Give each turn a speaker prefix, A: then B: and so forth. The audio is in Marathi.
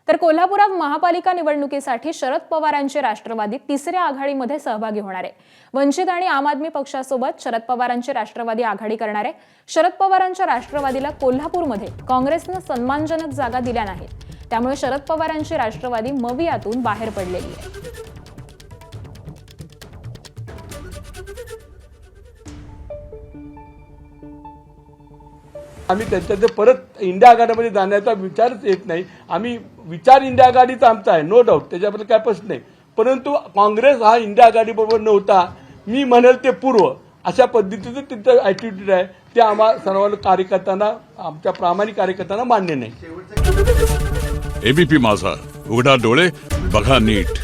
A: तर कोल्हापुरात महापालिका निवडणुकीसाठी शरद पवारांचे राष्ट्रवादी तिसऱ्या आघाडीमध्ये सहभागी होणार आहे। वंचित आणि आम आदमी पक्षासोबत शरद पवारांचे राष्ट्रवादी आघाडी करणार आहे। शरद पवारांच्या राष्ट्रवादीला कोल्हापूरमध्ये काँग्रेसने सन्मानजनक जागा दिल्या नाहीत, त्यामुळे शरद पवारांची राष्ट्रवादी मवियातून बाहेर पडलेली आहे।
B: आम्ही त्यांच्यात परत इंडिया आघाडीमध्ये जाण्याचा विचारच येत नाही। आम्ही विचार इंडिया आघाडीचा आमचा आहे, नो डाऊट, त्याच्याबद्दल काय प्रश्न नाही। परंतु काँग्रेस हा इंडिया आघाडीबरोबर नव्हता, मी म्हणेल ते पूर्व अशा पद्धतीचं त्यांचं ॲटिट्यूड आहे, ते आम्हा सर्व कार्यकर्त्यांना, आमच्या प्रामाणिक कार्यकर्त्यांना मान्य नाही।
C: एबीपी माझा, उघडा डोळे बघा नीट।